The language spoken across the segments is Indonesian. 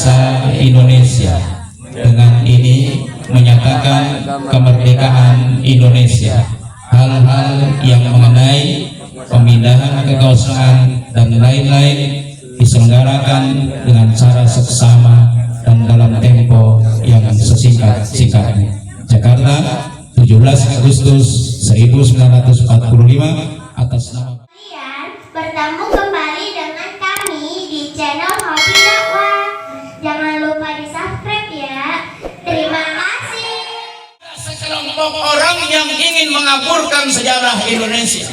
bangsa Indonesia. Dengan ini menyatakan kemerdekaan Indonesia. Hal-hal yang mengenai pemindahan kekuasaan dan lain-lain diselenggarakan dengan cara seksama dan dalam tempo yang sesingkat-singkatnya. Jakarta, 17 Agustus 1945, atas nama. Kalian bertemu kembali dengan kami di channel Hobi Dakwah. Jangan lupa di subscribe ya. Terima kasih. Sekelompok orang yang ingin mengaburkan sejarah Indonesia.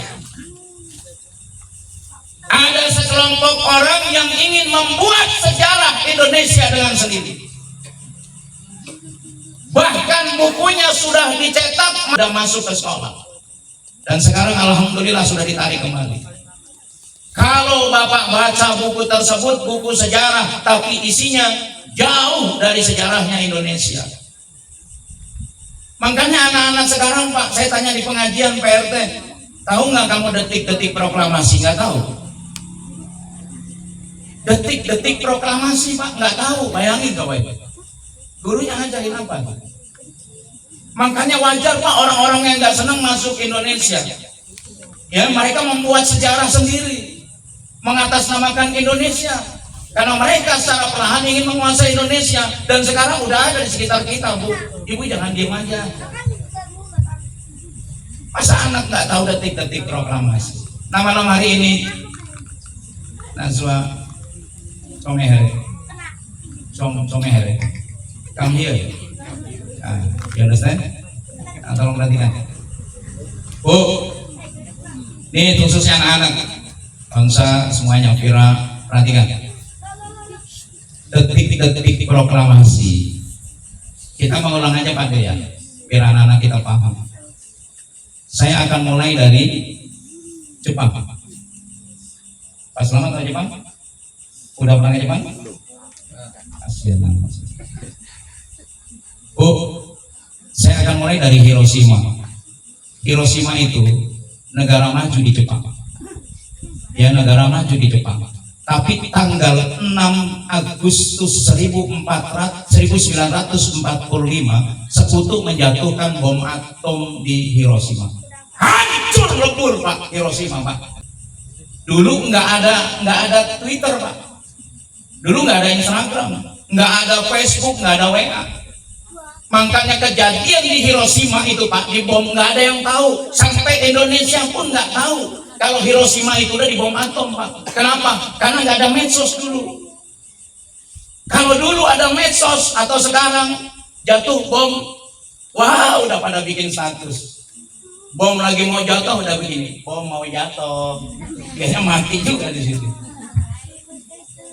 Ada sekelompok orang yang ingin membuat sejarah Indonesia dengan sendiri. Bahkan bukunya sudah dicetak, sudah masuk ke sekolah. Dan sekarang alhamdulillah sudah ditarik kembali. Kalau Bapak baca buku tersebut, buku sejarah, tapi isinya jauh dari sejarahnya Indonesia. Makanya anak-anak sekarang, Pak, saya tanya di pengajian PRT, tahu nggak kamu detik-detik proklamasi? Nggak tahu. Detik-detik proklamasi, Pak, nggak tahu. Bayangin Bapak Ibu. Gurunya ngajarin apa? Makanya wajar, Pak, orang-orang yang nggak senang masuk Indonesia. Ya, mereka membuat sejarah sendiri, mengatasnamakan Indonesia. Karena mereka secara perlahan ingin menguasai Indonesia. Dan sekarang udah ada di sekitar kita, Bu. Ibu jangan diem aja. Masa anak nggak tahu detik-detik proklamasi? Nama-nama hari ini Najwa Somehere. Come here. You understand? Tolong perhatikan. Bu, ini khususnya anak-anak bangsa semuanya, Vira, perhatikan. Detik-detik proklamasi. Kita mengulang aja Pak ya, biar anak-anak kita paham. Saya akan mulai dari Jepang. Pak Selamat dari Jepang? Udah pernah ke Jepang? Kasihan anak. Bu, saya akan mulai dari Hiroshima. Hiroshima itu negara maju di Jepang. Ya, negara maju di Jepang. Tapi tanggal 6 Agustus 1945, sekutu menjatuhkan bom atom di Hiroshima. Hancur lebur Pak Hiroshima, Pak. Dulu nggak ada Twitter, Pak. Dulu nggak ada Instagram, nggak ada Facebook, nggak ada WA. Makanya kejadian di Hiroshima itu, Pak, dibom, nggak ada yang tahu. Sampai Indonesia pun nggak tahu kalau Hiroshima itu udah dibom atom, Pak. Kenapa? Karena nggak ada medsos dulu. Kalau dulu ada medsos atau sekarang jatuh bom, wah udah pada bikin status. Bom lagi mau jatuh udah begini, bom mau jatuh, biasanya mati juga di situ.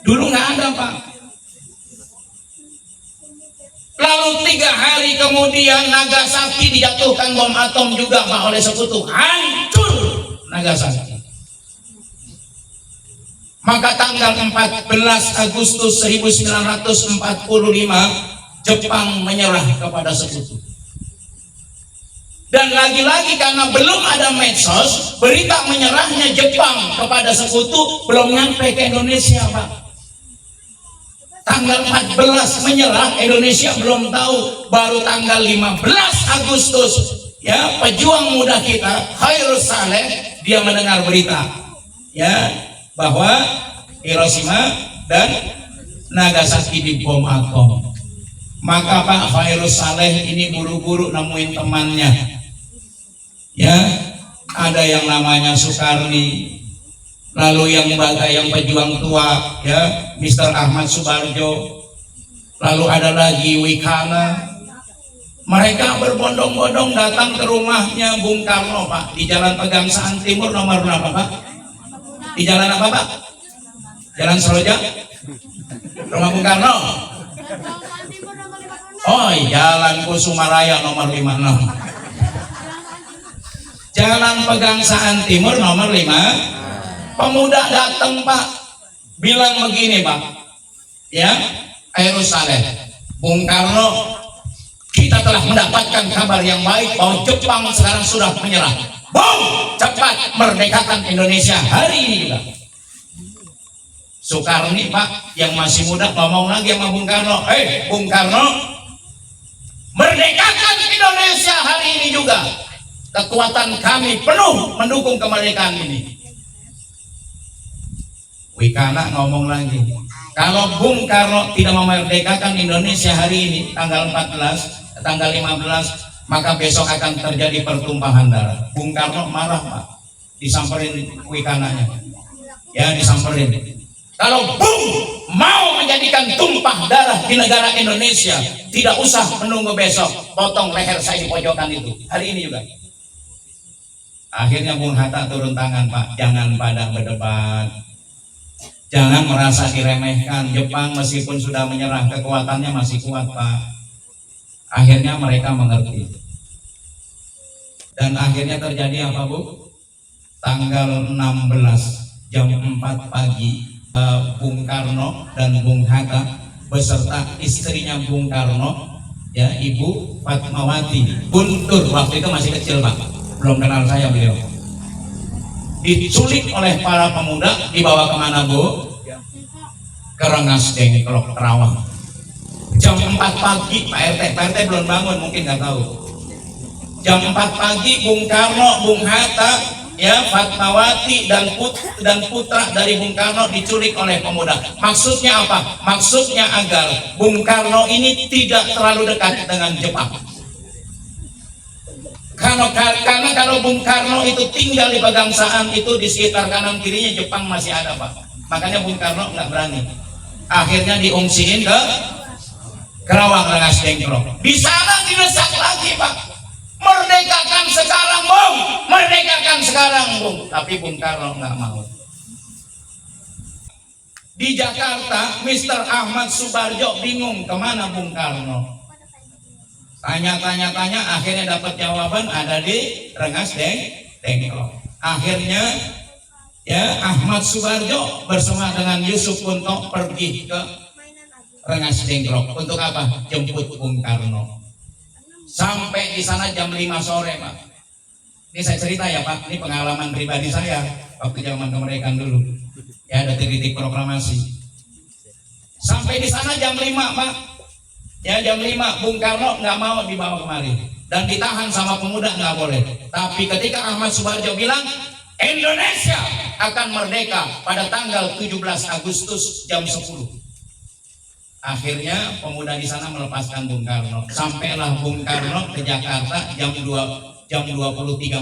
Dulu nggak ada, Pak. Lalu 3 hari kemudian Nagasaki dijatuhkan bom atom juga, Pak, oleh sekutu. Hancur Nagasaki. Maka tanggal 14 Agustus 1945 Jepang menyerah kepada sekutu. Dan lagi-lagi karena belum ada medsos, berita menyerahnya Jepang kepada sekutu belum nyampe ke Indonesia, Pak. Tanggal 14 menyerah, Indonesia belum tahu. Baru tanggal 15 Agustus, ya, pejuang muda kita Khairul Saleh, dia mendengar berita, ya, bahwa Hiroshima dan Nagasaki dibom atom. Maka Pak Khairul Saleh ini buru-buru nemuin temannya, ya, ada yang namanya Sukarni, lalu yang pejuang tua, ya, Mr. Ahmad Subarjo, lalu ada lagi Wikana. Mereka berbondong-bondong datang ke rumahnya Bung Karno, Pak, di Jalan Pegangsaan Timur nomor berapa, Pak? Di jalan apa, Pak? Jalan Seroja? Rumah Bung Karno? Oh, Jalan Kusumaraya nomor 56. Jalan Pegangsaan Timur nomor 5. Pemuda datang, Pak, bilang begini, Pak, ya, Khairul Saleh, Bung Karno, kita telah mendapatkan kabar yang baik bahwa Jepang sekarang sudah menyerah. Bung, cepat merdekakan Indonesia hari ini juga. Soekarni Pak yang masih muda ngomong lagi sama Bung Karno, Bung Karno, merdekakan Indonesia hari ini juga. Kekuatan kami penuh mendukung kemerdekaan ini. Wikana ngomong lagi, kalau Bung Karno tidak memerdekakan Indonesia hari ini tanggal 14, tanggal 15, maka besok akan terjadi pertumpahan darah. Bung Karno marah Pak, disamperin Wikananya, ya disamperin. Kalau Bung mau menjadikan tumpah darah di negara Indonesia, tidak usah menunggu besok, potong leher saya di pojokan itu, hari ini juga. Akhirnya Bung Hatta turun tangan Pak, jangan pada berdebat, jangan merasa diremehkan. Jepang meskipun sudah menyerah, kekuatannya masih kuat Pak. Akhirnya mereka mengerti. Dan akhirnya terjadi apa Bu? Tanggal 16 jam 4 pagi, Bung Karno dan Bung Hatta beserta istrinya Bung Karno, ya Ibu Fatmawati Guntur, waktu itu masih kecil Pak, belum kenal saya beliau, diculik oleh para pemuda, dibawa kemana Bu? Ke Rengas Dengklok, Kerawang. Jam 4 pagi Pak RT belum bangun, mungkin nggak tahu. Jam 4 pagi Bung Karno, Bung Hatta, ya Fatmawati dan putra dari Bung Karno diculik oleh pemuda. Maksudnya apa? Maksudnya agar Bung Karno ini tidak terlalu dekat dengan Jepang. Karena kalau Bung Karno itu tinggal di Pegangsaan, itu di sekitar kanan kirinya Jepang masih ada Pak. Makanya Bung Karno nggak berani. Akhirnya diungsiin ke Kerawang, Rengas Dengklok. Di sana didesak lagi Pak, merdekakan sekarang Bung, merdekakan sekarang Bung. Tapi Bung Karno nggak mau. Di Jakarta, Mr. Ahmad Subarjo bingung kemana Bung Karno. Tanya, akhirnya dapat jawaban ada di Rengas Dengklok. Akhirnya ya Ahmad Subarjo bersama dengan Yusuf Kunto pergi ke Rengas Dengklok. Untuk apa? Jemput Bung Karno. Sampai di sana jam 5 sore Pak. Ini saya cerita ya Pak, ini pengalaman pribadi saya waktu zaman kemerdekaan dulu. Ya ada titik proklamasi. Sampai di sana jam 5 Pak. Ya jam 5 Bung Karno nggak mau dibawa kemari dan ditahan sama pemuda, nggak boleh. Tapi ketika Ahmad Subarjo bilang Indonesia akan merdeka pada tanggal 17 Agustus jam 10. Akhirnya pemuda di sana melepaskan Bung Karno. Sampailah Bung Karno ke Jakarta jam 23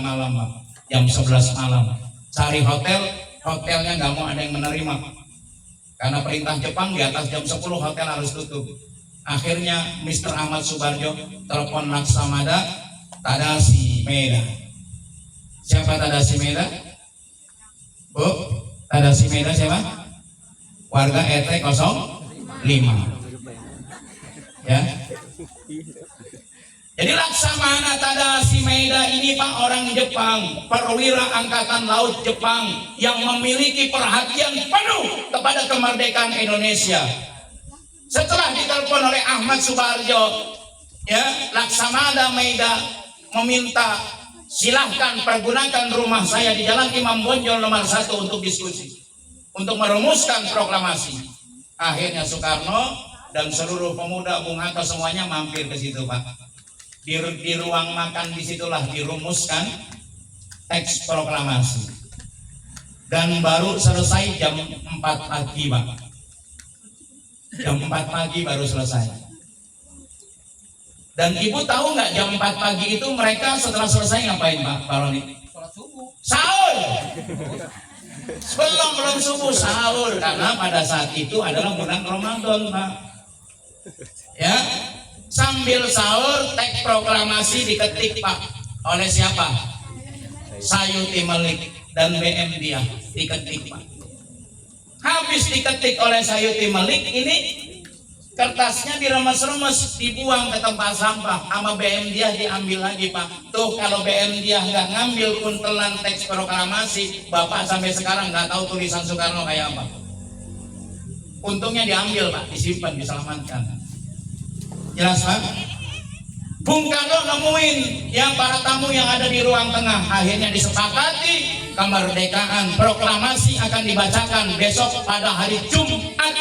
malam, Pak. Jam 11 malam. Cari hotelnya nggak mau ada yang menerima. Karena perintah Jepang di atas jam 10 hotel harus tutup. Akhirnya Mr. Ahmad Subarjo telepon Laksamada Tadashi Maeda. Siapa Tadashi Maeda? Bu, Tadashi Maeda siapa? Warga RT 05. Ya. Jadi Laksamana Tadashi Maeda ini Pak orang Jepang, perwira angkatan laut Jepang yang memiliki perhatian penuh kepada kemerdekaan Indonesia. Setelah ditelepon oleh Ahmad Subarjo, ya Laksamana Maeda meminta silahkan pergunakan rumah saya di Jalan Imam Bonjol nomor 1 untuk diskusi, untuk merumuskan proklamasi. Akhirnya Soekarno dan seluruh pemuda Bung Hatta semuanya mampir ke situ Pak. Di ruang makan disitulah dirumuskan teks proklamasi. Dan baru selesai jam 4 pagi Pak. Jam 4 pagi baru selesai. Dan Ibu tahu nggak jam 4 pagi itu mereka setelah selesai ngapain Pak Roni? Sholat subuh. Sahur. Belum subuh sahur, karena pada saat itu adalah bulan Ramadan Pak. Ya, sambil sahur teks proklamasi diketik Pak oleh siapa? Sayuti Malik dan BM Diah diketik Pak. Habis diketik oleh Sayuti Malik, ini kertasnya diremes-remes, dibuang ke tempat sampah. Sama BM Diah diambil lagi Pak. Tuh kalau BM Diah nggak ngambil kuntelan teks proklamasi, Bapak sampai sekarang nggak tahu tulisan Soekarno kayak apa. Untungnya diambil Pak, disimpan, diselamatkan. Jelas Pak? Bung Karno nemuin yang para tamu yang ada di ruang tengah. Akhirnya disepakati kemerdekaan. Proklamasi akan dibacakan besok pada hari Jumat.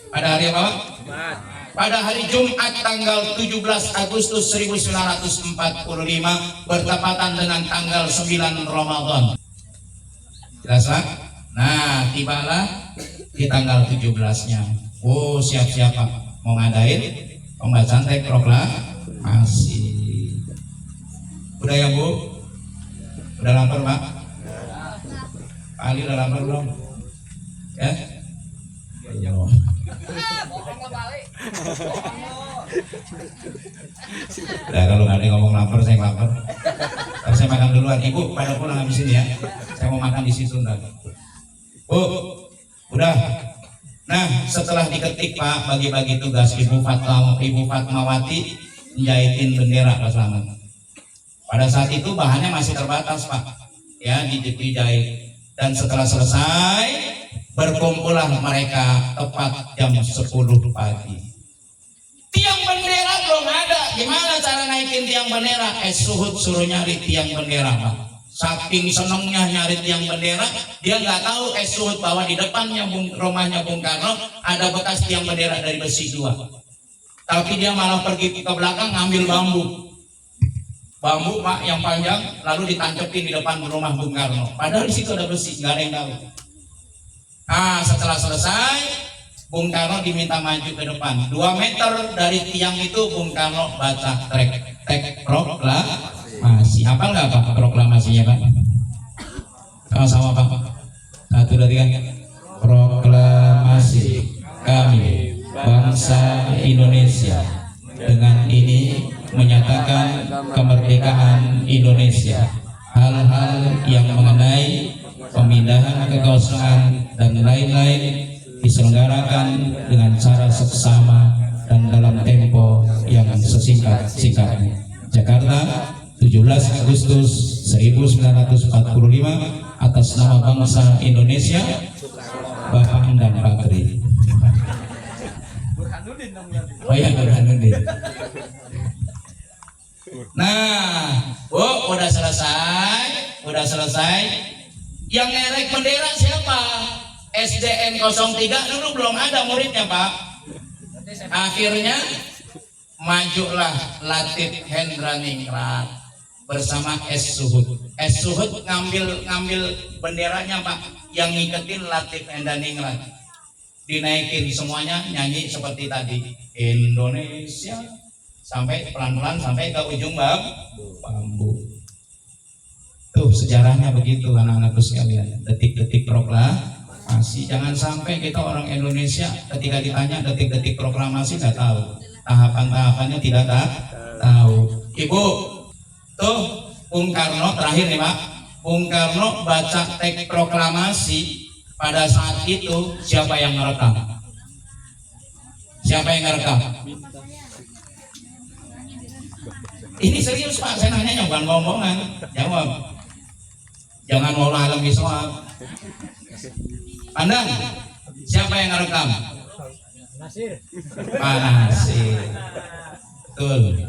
Pada hari apa? Pada hari Jumat tanggal 17 Agustus 1945 bertepatan dengan tanggal 9 Ramadan. Jelas Pak? Nah, tibalah di tanggal 17-nya. Oh, siap-siap Pak. Mau ngadain pembacaan teks proklamasi. Udah ya Bu? Udah lapar Pak? Pak Ali udah lapar belum? Ya? Ya. Nah, kalau nggak ada yang ngomong lapar, saya lapar. Tapi saya makan duluan. Ibu pada pulang habis ini ya. Saya mau makan di situ ntar. Bu, udah. Nah, setelah diketik Pak, bagi-bagi tugas Ibu Fatmawati menjahitin bendera Pak Slamet. Pada saat itu bahannya masih terbatas Pak, ya dijahit. Dan setelah selesai, berkumpullah mereka tepat jam 10 pagi. Tiang bendera belum ada. Gimana cara naikin tiang bendera? Suhud suruh nyari tiang bendera Pak. Saking senengnya nyari tiang bendera, dia nggak tahu Suhud bahwa di depannya rumahnya Bung Karno ada bekas tiang bendera dari besi 2. Tapi dia malah pergi ke belakang ngambil bambu Pak yang panjang, lalu ditancepin di depan rumah Bung Karno. Padahal di situ ada besi, nggak ada yang tahu. Ah, setelah selesai, Bung Karno diminta maju ke depan. 2 meter dari tiang itu Bung Karno baca teks proklamasi. Hafal nggak Pak proklamasinya Pak? Sama-sama Pak. 1, 2, 3. Proklamasi kami bangsa Indonesia dengan ini menyatakan kemerdekaan Indonesia. Hal-hal yang mengenai pemindahan kekuasaan dan lain-lain diselenggarakan dengan cara seksama dan dalam tempo yang sesingkat-singkatnya. Jakarta, 17 Agustus 1945, atas nama bangsa Indonesia, Bapak dan Pakri. Oh ya, Burhanuddin. Nah, Bu, udah selesai. Yang ngerek bendera siapa? SDN 03 dulu belum ada muridnya Pak. Akhirnya majulah Latif Hendraningrat bersama Suhud. Suhud ngambil benderanya Pak, yang ngiketin Latif Hendraningrat. Dinaikin semuanya nyanyi seperti tadi, Indonesia, sampai pelan-pelan sampai ke ujung bambu. Tuh sejarahnya begitu anak-anakku sekalian. Detik-detik proklamasi. Jangan sampai kita orang Indonesia ketika ditanya detik-detik proklamasi nggak tahu, tahapan-tahapannya tidak tahu. Ibu, tuh Bung Karno terakhir nih Pak. Bung Karno baca teks proklamasi. Pada saat itu siapa yang ngerekam? Siapa yang ngerekam? Ini serius Pak, saya nanya bukan ngomong-ngomongan. Jawab. Jangan wallah alam bisawab. Pandang. Siapa yang ngerekam? Nasir. Pak Nasir. Betul.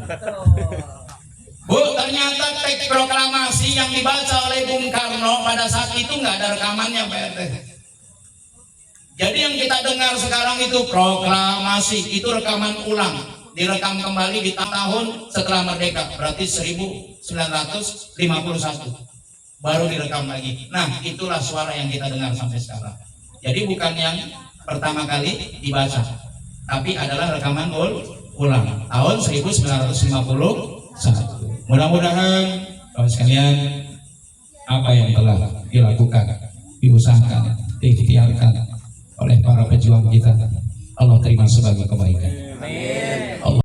Bu, ternyata teks proklamasi yang dibaca oleh Bung Karno pada saat itu nggak ada rekamannya Pak RT. Jadi yang kita dengar sekarang itu proklamasi, itu rekaman ulang, direkam kembali di tahun setelah merdeka, berarti 1951, baru direkam lagi. Nah, itulah suara yang kita dengar sampai sekarang. Jadi bukan yang pertama kali dibaca, tapi adalah rekaman ulang tahun 1951. Mudah-mudahan kawan sekalian, apa yang telah dilakukan, diusahakan, diikhtiarkan oleh para pejuang kita, Allah terima sebagai kebaikan.